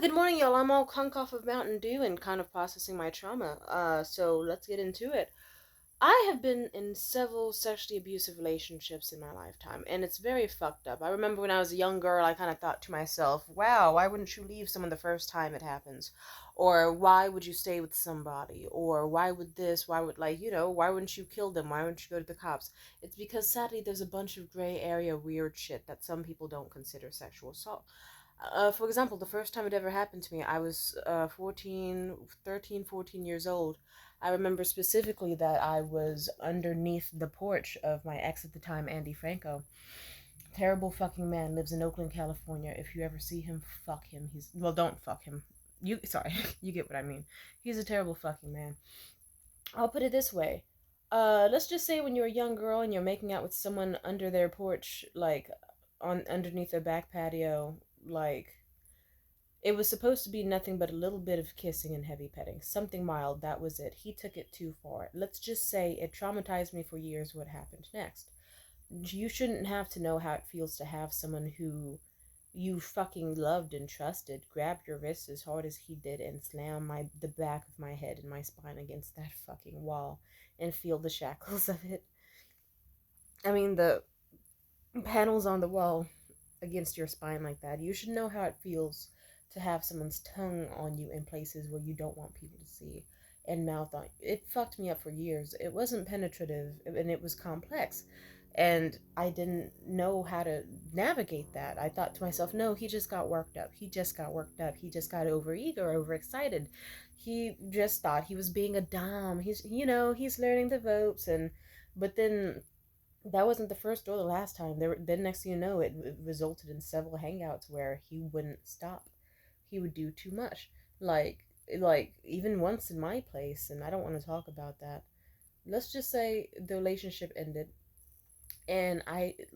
Good morning, y'all. I'm all hunk off of Mountain Dew and kind of processing my trauma. So let's get into it. I have been in several sexually abusive relationships in my lifetime, and it's very fucked up. I remember when I was a young girl, I kind of thought to myself, wow, why wouldn't you leave someone the first time it happens? Or why would you stay with somebody? Or why would this? Why would, why wouldn't you kill them? Why wouldn't you go to the cops? It's because sadly there's a bunch of gray area weird shit that some people don't consider sexual assault. For example, the first time it ever happened to me, I was 14 years old. I remember specifically that I was underneath the porch of my ex at the time, Andy Franco. Terrible fucking man, lives in Oakland, California. If you ever see him, fuck him. Well, don't fuck him. Sorry, you get what I mean. He's a terrible fucking man. I'll put it this way. Let's just say when you're a young girl and you're making out with someone under their porch, like on underneath their back patio, like it was supposed to be nothing but a little bit of kissing and heavy petting. Something mild, that was it. He took it too far. Let's just say it traumatized me for years what happened next. You shouldn't have to know how it feels to have someone who you fucking loved and trusted grab your wrist as hard as he did and slam the back of my head and my spine against that fucking wall and feel the shackles of it. I mean, the panels on the wall against your spine like that. You should know how it feels to have someone's tongue on you in places where you don't want people to see and mouth on you. It fucked me up for years. It wasn't penetrative and it was complex. And I didn't know how to navigate that. I thought to myself, no, he just got worked up. He just got worked up. He just got overeager, overexcited. He just thought he was being a dom. He's learning the ropes. But then that wasn't the first or the last time. Then next thing you know, it resulted in several hangouts where he wouldn't stop. He would do too much. Like even once in my place, and I don't want to talk about that. Let's just say the relationship ended. And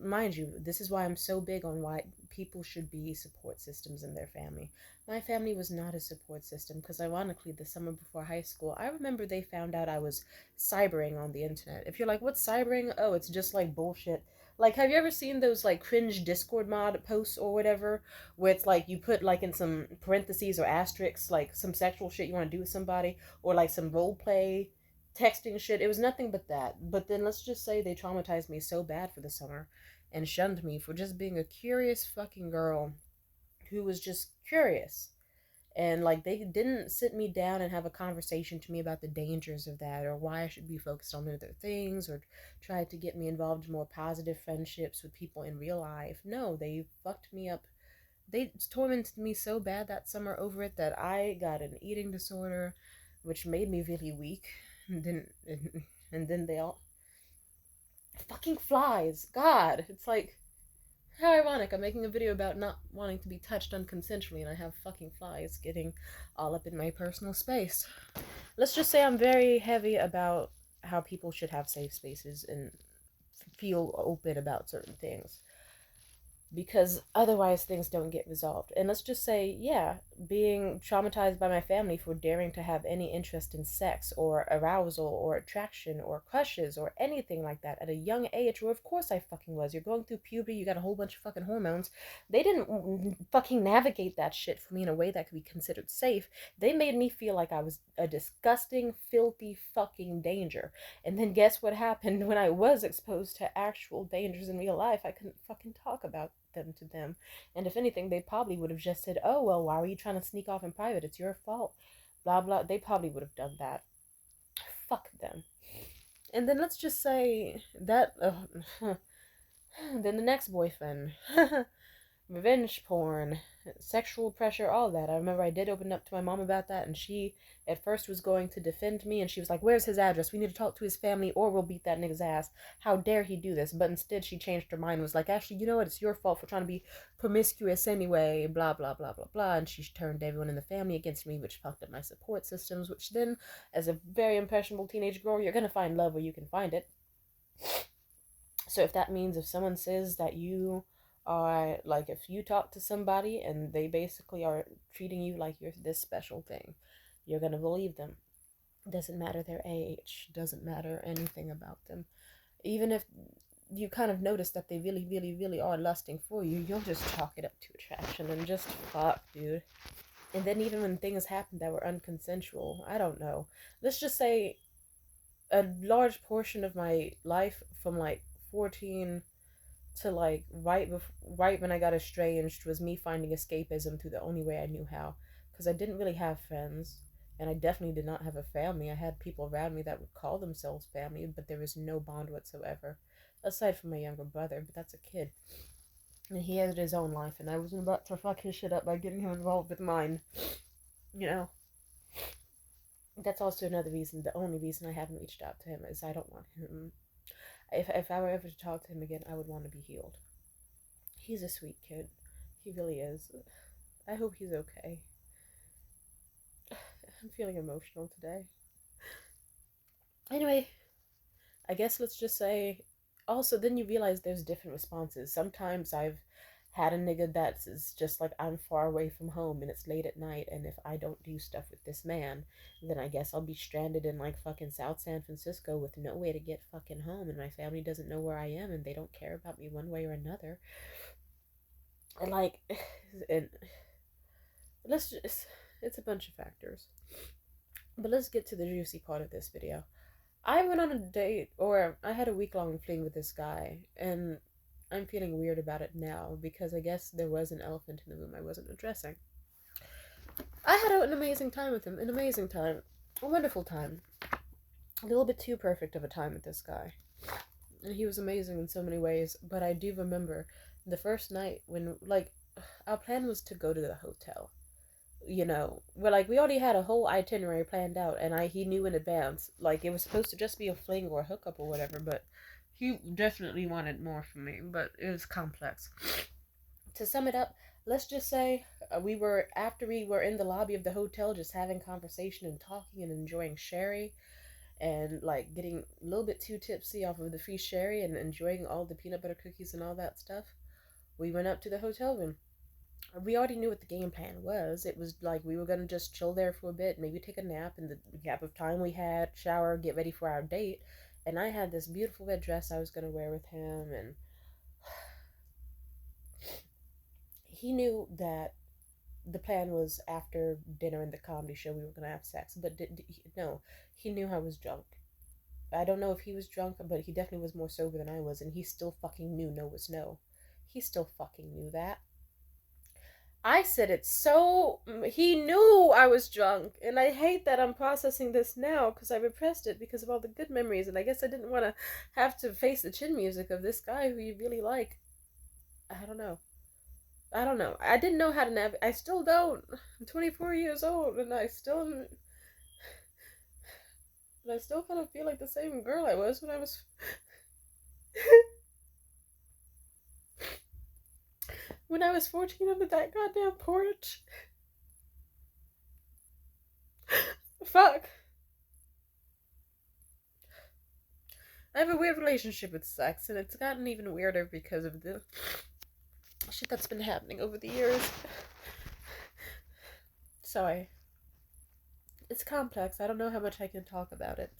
mind you, this is why I'm so big on why people should be support systems in their family. My family was not a support system because, ironically, the summer before high school, I remember they found out I was cybering on the internet. If you're like, what's cybering? Oh, it's just like bullshit. Like, have you ever seen those like cringe Discord mod posts or whatever, where it's like you put like in some parentheses or asterisks like some sexual shit you want to do with somebody, or like some role play texting shit. It was nothing but that. But then let's just say they traumatized me so bad for the summer and shunned me for just being a curious fucking girl who was just curious. And like they didn't sit me down and have a conversation to me about the dangers of that or why I should be focused on other things or try to get me involved in more positive friendships with people in real life. No, they fucked me up. They tormented me so bad that summer over it that I got an eating disorder, which made me really weak. And then they all fucking flies. God, it's like how ironic. I'm making a video about not wanting to be touched unconsensually, and I have fucking flies getting all up in my personal space. Let's just say I'm very heavy about how people should have safe spaces and feel open about certain things, because otherwise things don't get resolved. And let's just say, yeah, being traumatized by my family for daring to have any interest in sex or arousal or attraction or crushes or anything like that at a young age, where of course I fucking was. You're going through puberty, you got a whole bunch of fucking hormones. They didn't fucking navigate that shit for me in a way that could be considered safe. They made me feel like I was a disgusting, filthy fucking danger. And then guess what happened when I was exposed to actual dangers in real life? I couldn't fucking talk about them to them. And if anything, they probably would have just said, oh, well, why were you trying to sneak off in private? It's your fault. Blah, blah. They probably would have done that. Fuck them. And then let's just say that. Then the next boyfriend. Revenge porn, sexual pressure, all that. I remember I did open up to my mom about that, and she at first was going to defend me, and she was like, where's his address? We need to talk to his family or we'll beat that nigga's ass. How dare he do this? But instead she changed her mind and was like, actually, you know what? It's your fault for trying to be promiscuous anyway, blah, blah, blah, blah, blah. And she turned everyone in the family against me, which fucked up my support systems, which then, as a very impressionable teenage girl, you're going to find love where you can find it. So if that means if someone says that you are, like, if you talk to somebody and they basically are treating you like you're this special thing, you're gonna believe them. Doesn't matter their age, doesn't matter anything about them. Even if you kind of notice that they really, really, really are lusting for you, you'll just chalk it up to attraction and just fuck, dude. And then even when things happened that were unconsensual, I don't know. Let's just say a large portion of my life from like 14 to like right when I got estranged was me finding escapism through the only way I knew how, because I didn't really have friends, and I definitely did not have a family. I had people around me that would call themselves family, but there was no bond whatsoever, aside from my younger brother. But that's a kid, and he had his own life, and I wasn't about to fuck his shit up by getting him involved with mine. You know, that's also another reason. The only reason I haven't reached out to him is I don't want him. If I were ever to talk to him again, I would want to be healed. He's a sweet kid. He really is. I hope he's okay. I'm feeling emotional today. Anyway, I guess let's just say. Also, then you realize there's different responses. Sometimes I've had a nigga that's just like, I'm far away from home and it's late at night, and if I don't do stuff with this man, then I guess I'll be stranded in like fucking South San Francisco with no way to get fucking home, and my family doesn't know where I am, and they don't care about me one way or another. And like, and let's just, it's a bunch of factors. But let's get to the juicy part of this video. I went on a date, or I had a week-long fling with this guy, and I'm feeling weird about it now because I guess there was an elephant in the room I wasn't addressing. I had an amazing time with him, an amazing time, a wonderful time. A little bit too perfect of a time with this guy. And he was amazing in so many ways, but I do remember the first night when, like, our plan was to go to the hotel. You know, we already had a whole itinerary planned out, and he knew in advance, like, it was supposed to just be a fling or a hookup or whatever, but he definitely wanted more from me, but it was complex. To sum it up, let's just say after we were in the lobby of the hotel just having conversation and talking and enjoying sherry, and like getting a little bit too tipsy off of the free sherry and enjoying all the peanut butter cookies and all that stuff, we went up to the hotel room. We already knew what the game plan was. It was like we were going to just chill there for a bit, maybe take a nap in the gap of time we had, shower, get ready for our date. And I had this beautiful red dress I was going to wear with him, and he knew that the plan was after dinner and the comedy show we were going to have sex. But no, he knew I was drunk. I don't know if he was drunk, but he definitely was more sober than I was, and he still fucking knew no was no. He still fucking knew that. I said it so. He knew I was drunk, and I hate that I'm processing this now because I repressed it because of all the good memories, and I guess I didn't want to have to face the chin music of this guy who you really like. I don't know. I don't know. I didn't know how to navigate. I still don't. I'm 24 years old, and I still kind of feel like the same girl I was when I was. When I was 14 under that goddamn porch. Fuck. I have a weird relationship with sex, and it's gotten even weirder because of the shit that's been happening over the years. Sorry. It's complex. I don't know how much I can talk about it.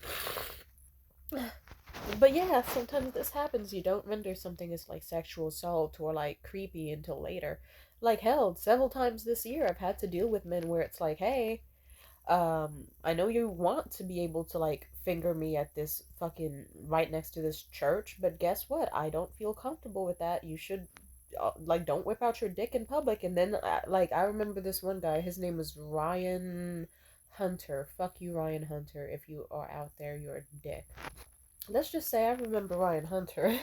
But yeah, sometimes this happens. You don't render something as like sexual assault or like creepy until later. Like hell, several times this year I've had to deal with men where it's like, hey, I know you want to be able to like finger me at this fucking right next to this church, but guess what? I don't feel comfortable with that. You should like don't whip out your dick in public. And then like I remember this one guy, his name was Ryan Hunter. Fuck you, Ryan Hunter. If you are out there, you're a dick. Let's just say I remember Ryan Hunter.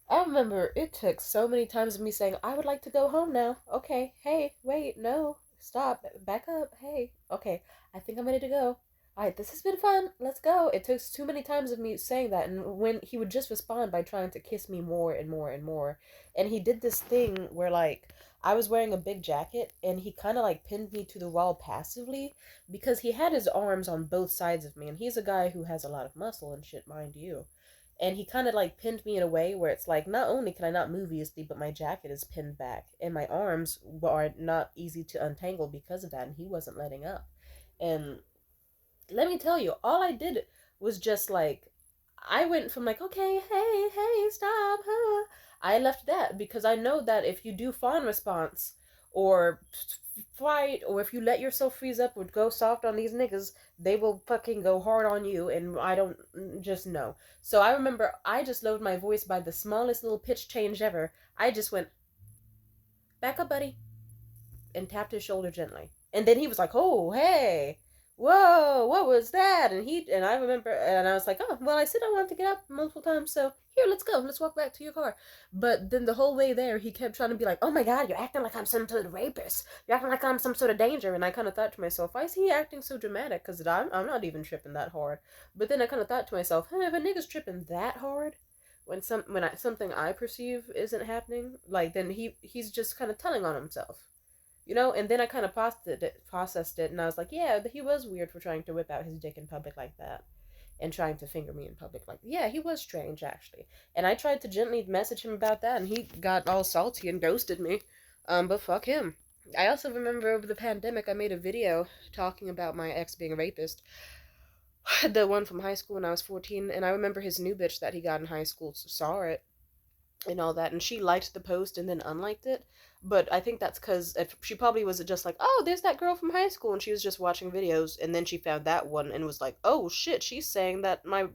I remember it took so many times of me saying, I would like to go home now. Okay, hey, wait, no, stop, back up, hey, okay, I think I'm ready to go. Alright, this has been fun, let's go. It took too many times of me saying that, and when he would just respond by trying to kiss me more and more and more. And he did this thing where, like, I was wearing a big jacket, and he kind of, like, pinned me to the wall passively, because he had his arms on both sides of me, and he's a guy who has a lot of muscle and shit, mind you. And he kind of like pinned me in a way where it's like not only can I not move easily, but my jacket is pinned back and my arms are not easy to untangle because of that, and he wasn't letting up. And let me tell you, all I did was just like, I went from like, okay, hey, stop, huh? I left that because I know that if you do fawn response or fight, or if you let yourself freeze up or go soft on these niggas, they will fucking go hard on you, and I don't just know. So I remember I just lowered my voice by the smallest little pitch change ever. I just went, back up, buddy, and tapped his shoulder gently. And then he was like, "Oh, hey, whoa, what was that?" And I remember, and I was like, "Oh, well, I said I wanted to get up multiple times, so here, let's go, let's walk back to your car." But then the whole way there, he kept trying to be like, "Oh my God, you're acting like I'm some sort of rapist. You're acting like I'm some sort of danger." And I kind of thought to myself, "Why is he acting so dramatic? Because I'm not even tripping that hard." But then I kind of thought to myself, "Hey, if a nigga's tripping that hard." Something I perceive isn't happening, like then he's just kind of telling on himself, you know. And then I kind of processed it, and I was like, yeah, he was weird for trying to whip out his dick in public like that, and trying to finger me in public like, yeah, he was strange actually. And I tried to gently message him about that, and he got all salty and ghosted me. But fuck him. I also remember over the pandemic, I made a video talking about my ex being a rapist. The one from high school when I was 14, and I remember his new bitch that he got in high school saw it and all that, and she liked the post and then unliked it. But I think that's because she probably was just like, oh, there's that girl from high school, and she was just watching videos, and then she found that one and was like, oh shit, she's saying that my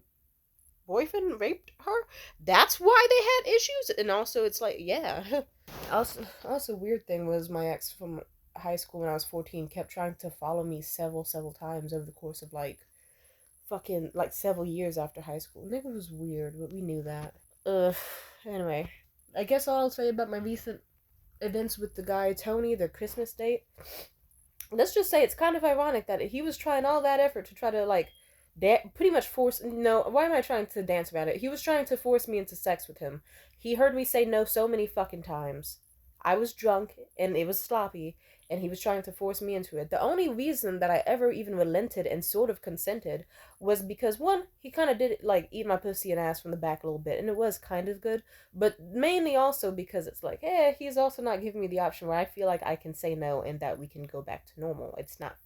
boyfriend raped her. That's why they had issues. And also, it's like, yeah. Also, weird thing was my ex from high school when I was 14 kept trying to follow me several times over the course of like fucking like several years after high school. Nigga was weird, but we knew that. Ugh. Anyway, I guess all I'll say about my recent events with the guy Tony, the Christmas date. Let's just say it's kind of ironic that he was trying all that effort to try to like, pretty much force. No, why am I trying to dance about it? He was trying to force me into sex with him. He heard me say no so many fucking times. I was drunk and it was sloppy, and he was trying to force me into it. The only reason that I ever even relented and sort of consented was because one, he kind of did like eat my pussy and ass from the back a little bit, and it was kind of good. But mainly also because it's like, he's also not giving me the option where I feel like I can say no and that we can go back to normal. It's not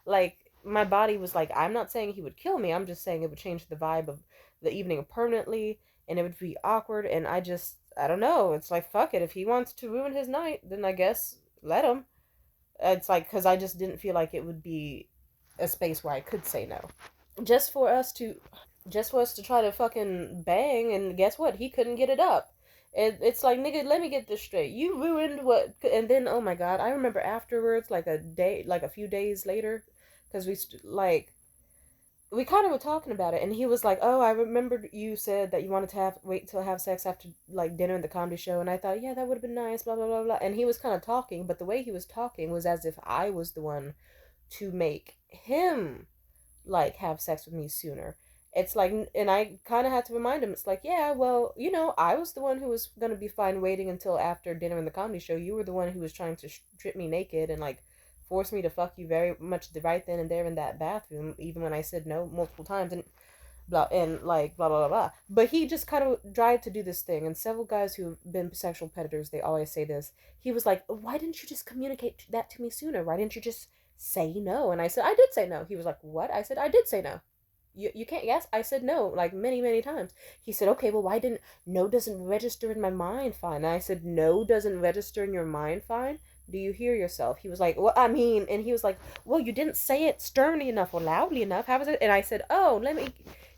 like my body was like, I'm not saying he would kill me. I'm just saying it would change the vibe of the evening permanently, and it would be awkward. And I don't know. It's like, fuck it. If he wants to ruin his night, then I guess let him. It's like, because I just didn't feel like it would be a space where I could say no. Just for us to, just for us to try to fucking bang, and guess what? He couldn't get it up. It's like, nigga, let me get this straight. You ruined what, and then, oh my God, I remember afterwards, like a few days later, because we kind of were talking about it, and he was like, "Oh, I remembered you said that you wanted to wait till have sex after like dinner in the comedy show," and I thought, yeah, that would have been nice, blah blah blah blah. And he was kind of talking, but the way he was talking was as if I was the one to make him like have sex with me sooner. It's like, and I kind of had to remind him. It's like, yeah, well, I was the one who was gonna be fine waiting until after dinner in the comedy show. You were the one who was trying to strip me naked and like force me to fuck you very much right then and there in that bathroom, even when I said no multiple times, and blah, and like blah blah blah blah. But he just kind of tried to do this thing, and several guys who've been sexual predators, they always say this. He was like, "Why didn't you just communicate that to me sooner? Why didn't you just say no?" And I said, "I did say no." He was like, "What?" I said, "I did say no." You can't guess. I said no like many times. He said, okay, well, why didn't no doesn't register in my mind fine? And I said, no doesn't register in your mind fine? Do you hear yourself? He was like, well, I mean, and he was like, well, you didn't say it sternly enough or loudly enough. How was it? And I said, oh, let me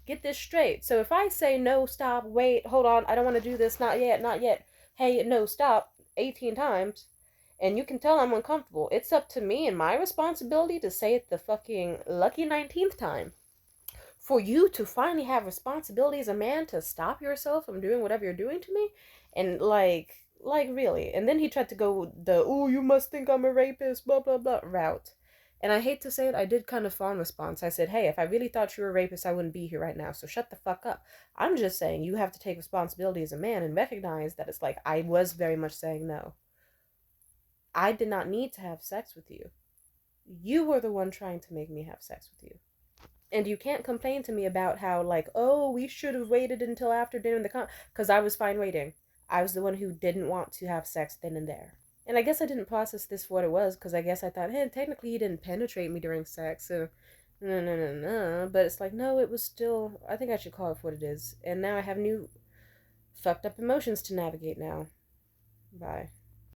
get this straight. So if I say no, stop, wait, hold on, I don't want to do this, not yet, not yet. Hey, no, stop, 18 times, and you can tell I'm uncomfortable. It's up to me and my responsibility to say it the fucking lucky 19th time. For you to finally have responsibility as a man to stop yourself from doing whatever you're doing to me, and like really. And then he tried to go the, oh, you must think I'm a rapist, blah blah blah route. And I hate to say it, I did kind of fawn response. I said, hey, if I really thought you were a rapist, I wouldn't be here right now, so shut the fuck up. I'm just saying you have to take responsibility as a man and recognize that it's like, I was very much saying no. I did not need to have sex with you. You were the one trying to make me have sex with you. And you can't complain to me about how, like, oh, we should have waited until after dinner in the because I was fine waiting. I was the one who didn't want to have sex then and there. And I guess I didn't process this for what it was, because I guess I thought, hey, technically he didn't penetrate me during sex, so no. But it's like, no, it was still, I think I should call it for what it is. And now I have new fucked up emotions to navigate now. Bye.